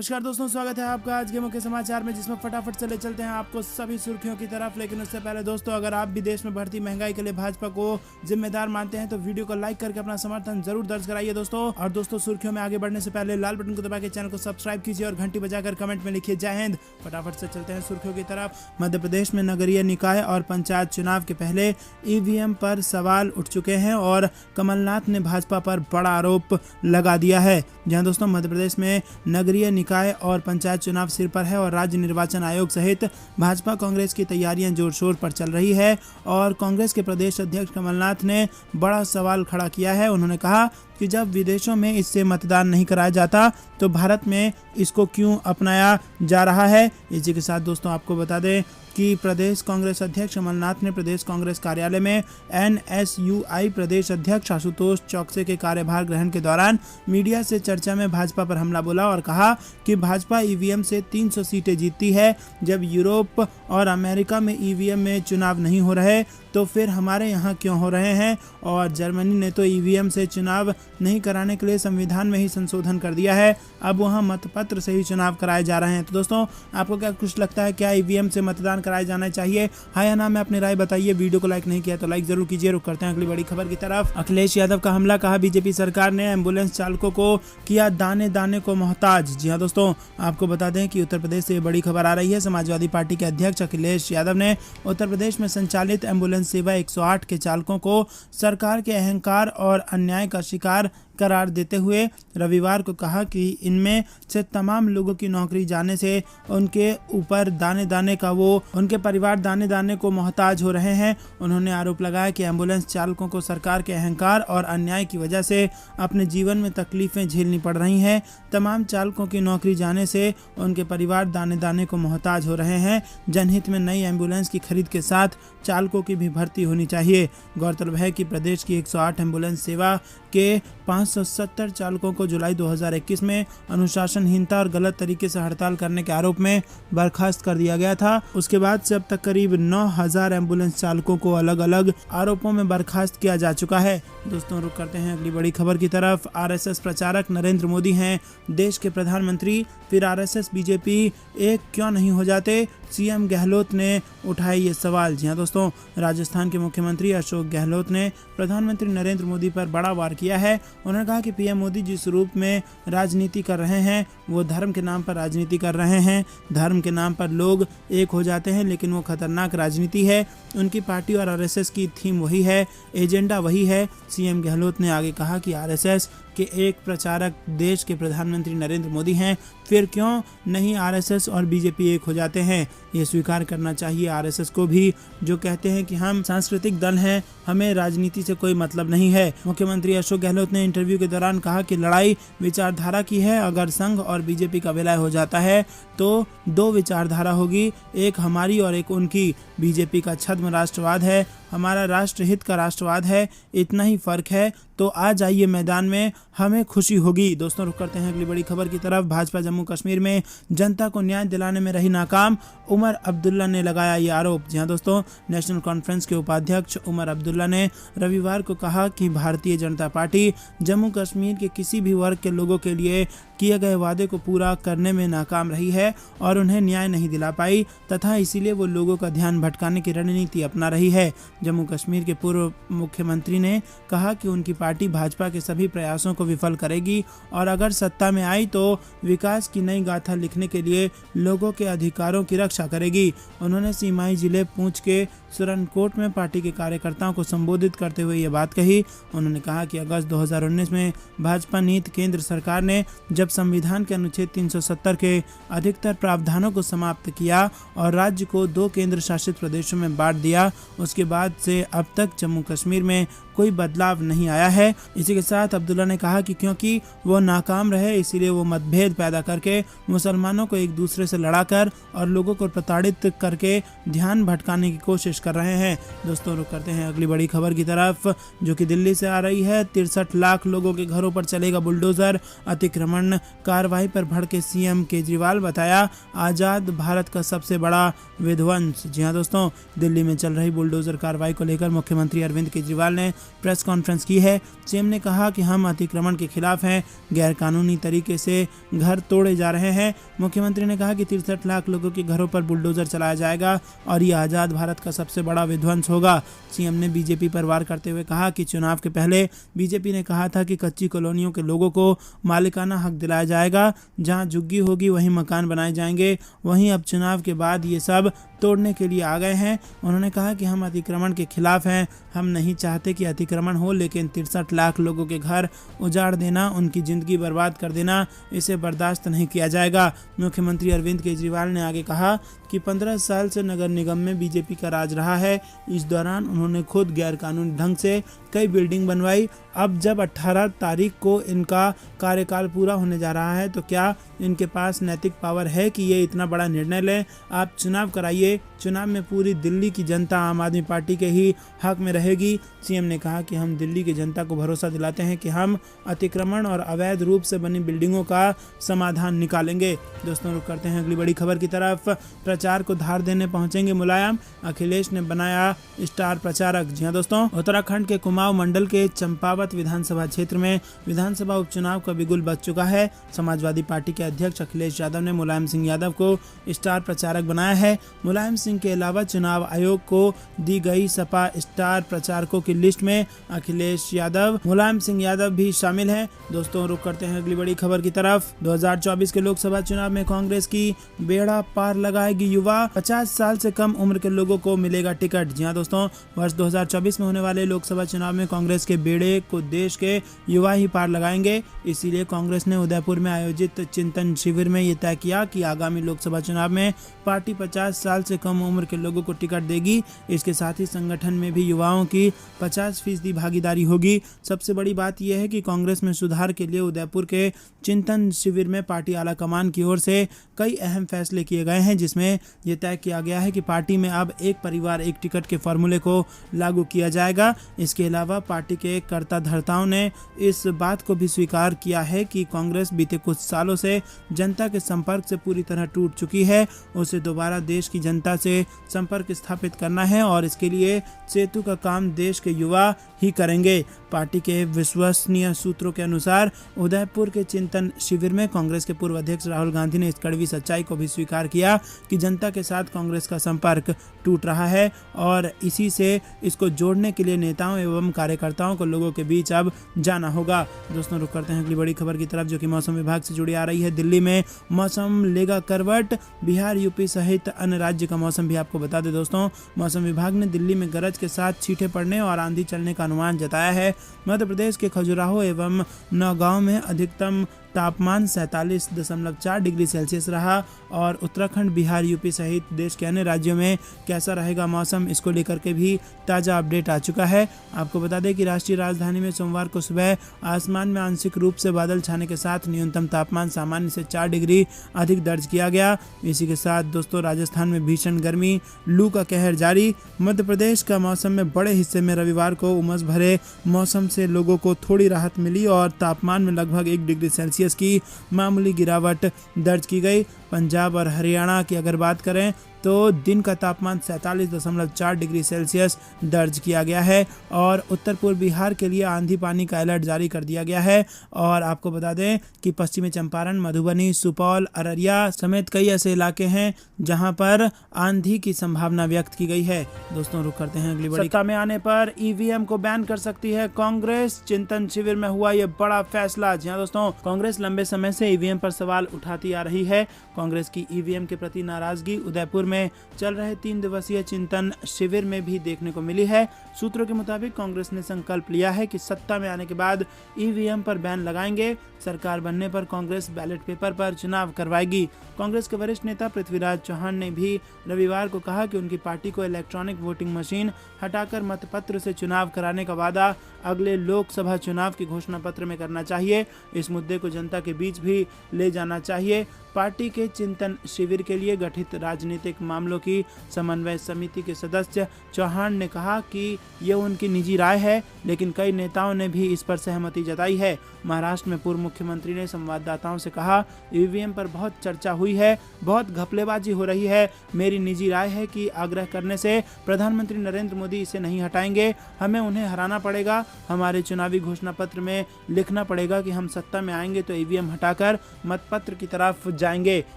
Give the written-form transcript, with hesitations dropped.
नमस्कार दोस्तों, स्वागत है आपका आज के मुख्य समाचार में, जिसमें फटाफट से ले चलते हैं आपको सभी सुर्खियों की तरफ। लेकिन उससे पहले दोस्तों, अगर आप भी देश में बढ़ती महंगाई के लिए भाजपा को जिम्मेदार मानते हैं तो वीडियो को लाइक करके अपना समर्थन जरूर दर्ज कराइए दोस्तों। और दोस्तों, सुर्खियों में आगे बढ़ने से पहले लाल बटन को दबा के चैनल को सब्सक्राइब कीजिए और घंटी बजाकर कमेंट में लिखिए जय हिंद। फटाफट से चलते हैं सुर्खियों की तरफ। मध्य प्रदेश में नगरीय निकाय और पंचायत चुनाव के पहले ईवीएम पर सवाल उठ चुके हैं और कमलनाथ ने भाजपा पर बड़ा आरोप लगा दिया है। जहां दोस्तों, मध्य प्रदेश में नगरीय निकाय और पंचायत चुनाव सिर पर है और राज्य निर्वाचन आयोग सहित भाजपा कांग्रेस की तैयारियां जोर शोर पर चल रही है। और कांग्रेस के प्रदेश अध्यक्ष कमलनाथ ने बड़ा सवाल खड़ा किया है। उन्होंने कहा कि जब विदेशों में इससे मतदान नहीं कराया जाता तो भारत में इसको क्यों अपनाया जा रहा है। इसी के साथ दोस्तों, आपको बता दें कि प्रदेश कांग्रेस अध्यक्ष कमलनाथ ने प्रदेश कांग्रेस कार्यालय में एनएसयूआई प्रदेश अध्यक्ष आशुतोष चौकसे के कार्यभार ग्रहण के दौरान मीडिया से चर्चा में भाजपा पर हमला बोला और कहा कि भाजपा ईवीएम से 300 सीटें जीतती है। जब यूरोप और अमेरिका में ईवीएम में चुनाव नहीं हो रहे तो फिर हमारे यहाँ क्यों हो रहे हैं। और जर्मनी ने तो ईवीएम से चुनाव नहीं कराने के लिए संविधान में ही संशोधन कर दिया है। अब वहाँ मतपत्र से ही चुनाव कराए जा रहे हैं। तो दोस्तों, आपको क्या कुछ लगता है, क्या ईवीएम से मतदान कराया जाना चाहिए? हाँ या ना में अपनी राय बताइए। वीडियो को लाइक नहीं किया तो लाइक जरूर कीजिए। रुक करते हैं अगली बड़ी खबर की तरफ। अखिलेश यादव का हमला, कहा बीजेपी सरकार ने एम्बुलेंस चालकों को किया दाने दाने को मोहताज। जी हाँ दोस्तों, आपको बता दें कि उत्तर प्रदेश से बड़ी खबर आ रही है। समाजवादी पार्टी के अध्यक्ष अखिलेश यादव ने उत्तर प्रदेश में संचालित एम्बुलेंस सेवा 108 के चालकों को सरकार के अहंकार और अन्याय का शिकार करार देते हुए रविवार को कहा कि इनमें से तमाम लोगों की नौकरी जाने से उनके ऊपर दाने दाने का उनके परिवार दाने दाने को मोहताज हो रहे हैं। उन्होंने आरोप लगाया कि एम्बुलेंस चालकों को सरकार के अहंकार और अन्याय की वजह से अपने जीवन में तकलीफें झेलनी पड़ रही हैं। तमाम चालकों की नौकरी जाने से उनके परिवार दाने दाने को मोहताज हो रहे हैं। जनहित में नई एम्बुलेंस की खरीद के साथ चालकों की भी भर्ती होनी चाहिए। गौरतलब है कि प्रदेश की 108 एम्बुलेंस सेवा के 570 चालकों को जुलाई 2021 में अनुशासनहीनता और गलत तरीके से हड़ताल करने के आरोप में बर्खास्त कर दिया गया था। उसके बाद से अब तक करीब 9000 एम्बुलेंस चालकों को अलग अलग आरोपों में बर्खास्त किया जा चुका है। दोस्तों, रुक करते हैं अगली बड़ी खबर की तरफ। आरएसएस प्रचारक नरेंद्र मोदी हैं देश के प्रधानमंत्री, फिर आरएसएस बीजेपी एक क्यों नहीं हो जाते? सीएम गहलोत ने उठाए ये सवाल। जी हाँ दोस्तों, राजस्थान के मुख्यमंत्री अशोक गहलोत ने प्रधानमंत्री नरेंद्र मोदी पर बड़ा वार किया है। उन्होंने कहा कि पीएम मोदी जिस रूप में राजनीति कर रहे हैं वो धर्म के नाम पर राजनीति कर रहे हैं। धर्म के नाम पर लोग एक हो जाते हैं, लेकिन वो खतरनाक राजनीति है। उनकी पार्टी और आरएसएस की थीम वही है, एजेंडा वही है। सीएम गहलोत ने आगे कहा कि आरएसएस के एक प्रचारक देश के प्रधानमंत्री नरेंद्र मोदी हैं, फिर क्यों नहीं आरएसएस और बीजेपी एक हो जाते हैं? ये स्वीकार करना चाहिए आरएसएस को भी, जो कहते हैं कि हम सांस्कृतिक दल हैं, हमें राजनीति से कोई मतलब नहीं है। मुख्यमंत्री अशोक गहलोत ने इंटरव्यू के दौरान कहा कि लड़ाई विचारधारा की है। अगर संघ और बीजेपी का विलय हो जाता है तो दो विचारधारा होगी, एक हमारी और एक उनकी। बीजेपी का छद्म राष्ट्रवाद है, हमारा राष्ट्रहित का राष्ट्रवाद है, इतना ही फर्क है। तो आ जाइए मैदान में, हमें खुशी होगी। दोस्तों, रुक करते हैं अगली बड़ी खबर की तरफ। भाजपा जम्मू कश्मीर में जनता को न्याय दिलाने में रही नाकाम, उमर अब्दुल्ला ने लगाया ये आरोप। जी हाँ दोस्तों, नेशनल कॉन्फ्रेंस के उपाध्यक्ष उमर अब्दुल्ला ने रविवार को कहा कि भारतीय जनता पार्टी जम्मू कश्मीर के किसी भी वर्ग के लोगों के लिए किए गए वादे को पूरा करने में नाकाम रही है और उन्हें न्याय नहीं दिला पाई, तथा इसीलिए वो लोगों का ध्यान भटकाने की रणनीति अपना रही है। जम्मू कश्मीर के पूर्व मुख्यमंत्री ने कहा कि उनकी पार्टी भाजपा के सभी प्रयासों को विफल करेगी और अगर सत्ता में आई तो विकास की नई गाथा लिखने के लिए लोगों के अधिकारों की रक्षा करेगी। उन्होंने सीमाई जिले पुंछ के सुरनकोट में पार्टी के कार्यकर्ताओं को संबोधित करते हुए ये बात कही। उन्होंने कहा कि अगस्त 2019 में भाजपा नीति केंद्र सरकार ने जब संविधान के अनुच्छेद 370 के अधिकतर प्रावधानों को समाप्त किया और राज्य को 2 केंद्र शासित प्रदेशों में बांट दिया, उसके बाद से अब तक जम्मू कश्मीर में कोई बदलाव नहीं आया है। इसी के साथ अब्दुल्ला ने कहा कि क्योंकि वो नाकाम रहे इसीलिए वो मतभेद पैदा करके मुसलमानों को एक दूसरे से लड़ाकर और लोगों को प्रताड़ित करके ध्यान भटकाने की कोशिश कर रहे हैं। दोस्तों, रुक करते हैं अगली बड़ी खबर की तरफ, जो कि दिल्ली से आ रही है। 63 लाख लोगों के घरों पर चलेगा बुलडोजर, अतिक्रमण कार्रवाई पर भड़के सीएम केजरीवाल, बताया आजाद भारत का सबसे बड़ा विध्वंस। जी हाँ दोस्तों, दिल्ली में चल रही बुलडोजर कार्रवाई को लेकर मुख्यमंत्री अरविंद केजरीवाल ने प्रेस कॉन्फ्रेंस की है। सीएम ने कहा कि हम अतिक्रमण के खिलाफ हैं, गैरकानूनी तरीके से घर तोड़े जा रहे हैं। मुख्यमंत्री ने कहा कि 63 लाख लोगों के घरों पर बुलडोजर चलाया जाएगा और ये आज़ाद भारत का सबसे बड़ा विध्वंस होगा। सीएम ने बीजेपी पर वार करते हुए कहा कि चुनाव के पहले बीजेपी ने कहा था कि कच्ची कॉलोनियों के लोगों को मालिकाना हक दिलाया जाएगा, जहां झुग्गी होगी वहीं मकान बनाए जाएंगे। वहीं अब चुनाव के बाद ये सब तोड़ने के लिए आ गए हैं। उन्होंने कहा कि हम अतिक्रमण के खिलाफ हैं, हम नहीं चाहते कि अतिक्रमण हो, लेकिन 63 लाख लोगों के घर उजाड़ देना, उनकी ज़िंदगी बर्बाद कर देना, इसे बर्दाश्त नहीं किया जाएगा। मुख्यमंत्री अरविंद केजरीवाल ने आगे कहा कि 15 साल से नगर निगम में बीजेपी का राज रहा है। इस दौरान उन्होंने खुद गैरकानूनी ढंग से कई बिल्डिंग बनवाई। अब जब 18 तारीख को इनका कार्यकाल पूरा होने जा रहा है तो क्या इनके पास नैतिक पावर है कि ये इतना बड़ा निर्णय लें? आप चुनाव कराइए, चुनाव में पूरी दिल्ली की जनता आम आदमी पार्टी के ही हक में रहेगी। सीएम ने कहा कि हम दिल्ली की जनता को भरोसा दिलाते हैं कि हम अतिक्रमण और अवैध रूप से बनी बिल्डिंगों का समाधान निकालेंगे। दोस्तों, रुक करते हैं अगली बड़ी खबर की तरफ। प्रचार को धार देने पहुंचेंगे मुलायम, अखिलेश ने बनाया स्टार प्रचारक। जी हां दोस्तों, उत्तराखंड के कुमाऊं मंडल के चंपावत विधानसभा क्षेत्र में विधानसभा उपचुनाव का बिगुल बज चुका है। समाजवादी पार्टी के अध्यक्ष अखिलेश यादव ने मुलायम सिंह यादव को स्टार प्रचारक बनाया है। मुलायम सिंह के अलावा चुनाव आयोग को दी गई सपा स्टार प्रचारकों की लिस्ट में अखिलेश यादव, मुलायम सिंह यादव भी शामिल हैं। दोस्तों, रुक करते हैं अगली बड़ी खबर की तरफ। 2024 के लोकसभा चुनाव में कांग्रेस की बेड़ा पार लगाएगी युवा, 50 साल से कम उम्र के लोगों को मिलेगा टिकट। जी हां दोस्तों, वर्ष 2024 में होने वाले लोकसभा चुनाव में कांग्रेस के बेड़े को देश के युवा ही पार लगाएंगे। इसीलिए कांग्रेस ने उदयपुर में आयोजित चिंतन शिविर में ये तय किया कि आगामी लोकसभा चुनाव में पार्टी 50 साल से कम उम्र के लोगों को टिकट देगी। इसके साथ ही संगठन में भी युवाओं की 50% भागीदारी होगी। सबसे बड़ी बात यह है कि कांग्रेस में सुधार के लिए उदयपुर के चिंतन शिविर में पार्टी आला कमान की ओर से कई अहम फैसले किए गए हैं, जिसमें यह तय किया गया है कि पार्टी में अब एक परिवार एक टिकट के फॉर्मूले को लागू किया जाएगा। इसके अलावा पार्टी के कर्ता धर्ताओं ने इस बात को भी स्वीकार किया है कि कांग्रेस बीते कुछ सालों से जनता के संपर्क से पूरी तरह टूट चुकी है। उसे दोबारा देश की जनता से संपर्क स्थापित करना है और इसके लिए सेतु का काम देश के युवा ही करेंगे। पार्टी के विश्वसनीय सूत्रों के अनुसार उदयपुर के चिंतन शिविर में कांग्रेस के पूर्व अध्यक्ष राहुल गांधी ने इस कड़वी सच्चाई को भी स्वीकार किया कि जनता के साथ कांग्रेस का संपर्क टूट रहा है और इसी से इसको जोड़ने के लिए नेताओं एवं कार्यकर्ताओं को लोगों के बीच अब जाना होगा। दोस्तों, रुक करते हैं अगली बड़ी खबर की तरफ, जो कि मौसम विभाग से जुड़ी आ रही है। दिल्ली में मौसम लेगा करवट, बिहार यूपी सहित अन्य राज्य का मौसम भी आपको बता दें। दोस्तों, मौसम विभाग ने दिल्ली में गरज के साथ छींटे पड़ने और आंधी चलने का अनुमान जताया है। मध्य प्रदेश के खजुराहो एवं नौगांव में अधिकतम तापमान 47.4 डिग्री सेल्सियस रहा और उत्तराखंड, बिहार, यूपी सहित देश के अन्य राज्यों में कैसा रहेगा मौसम, इसको लेकर के भी ताज़ा अपडेट आ चुका है। आपको बता दें कि राष्ट्रीय राजधानी में सोमवार को सुबह आसमान में आंशिक रूप से बादल छाने के साथ न्यूनतम तापमान सामान्य से 4 डिग्री अधिक दर्ज किया गया। इसी के साथ दोस्तों, राजस्थान में भीषण गर्मी, लू का कहर जारी। मध्य प्रदेश का मौसम में बड़े हिस्से में रविवार को उमस भरे मौसम से लोगों को थोड़ी राहत मिली और तापमान में लगभग 1 डिग्री सेल्सियस की मामूली गिरावट दर्ज की गई। पंजाब और हरियाणा की अगर बात करें तो दिन का तापमान 47.4 डिग्री सेल्सियस दर्ज किया गया है और उत्तर पूर्व बिहार के लिए आंधी पानी का अलर्ट जारी कर दिया गया है। और आपको बता दें कि पश्चिमी चंपारण, मधुबनी, सुपौल, अररिया समेत कई ऐसे इलाके हैं जहां पर आंधी की संभावना व्यक्त की गई है। दोस्तों, रुक करते हैं अगली बड़ी। सत्ता में आने पर ईवीएम को बैन कर सकती है कांग्रेस, चिंतन शिविर में हुआ यह बड़ा फैसला। जी हां दोस्तों, कांग्रेस लंबे समय से ईवीएम पर सवाल उठाती आ रही है। कांग्रेस की ईवीएम के प्रति नाराजगी उदयपुर में चल रहे 3 दिवसीय चिंतन शिविर में भी देखने को मिली है। सूत्रों के मुताबिक कांग्रेस ने संकल्प लिया है कि सत्ता में आने के बाद ईवीएम पर बैन लगाएंगे। सरकार बनने पर कांग्रेस बैलेट पेपर पर चुनाव करवाएगी। कांग्रेस के वरिष्ठ नेता पृथ्वीराज चौहान ने भी रविवार को कहा कि उनकी पार्टी को इलेक्ट्रॉनिक वोटिंग मशीन हटाकर मतपत्र से चुनाव कराने का वादा अगले लोकसभा चुनाव की घोषणा पत्र में करना चाहिए। इस मुद्दे को जनता के बीच भी ले जाना चाहिए। पार्टी के चिंतन शिविर के लिए गठित राजनीतिक मामलों की समन्वय समिति के सदस्य चौहान ने कहा कि ये उनकी निजी राय है, लेकिन कई नेताओं ने भी इस पर सहमति जताई है। महाराष्ट्र में पूर्व मुख्यमंत्री ने संवाददाताओं से कहा, ईवीएम पर बहुत चर्चा हुई है, बहुत घपलेबाजी हो रही है। मेरी निजी राय है कि आग्रह करने से प्रधानमंत्री नरेंद्र मोदी इसे नहीं हटाएंगे। हमें उन्हें हराना पड़ेगा। हमारे चुनावी घोषणा पत्र में लिखना पड़ेगा कि हम सत्ता में आएंगे तो ईवीएम हटाकर मतपत्र की तरफ जाएंगे।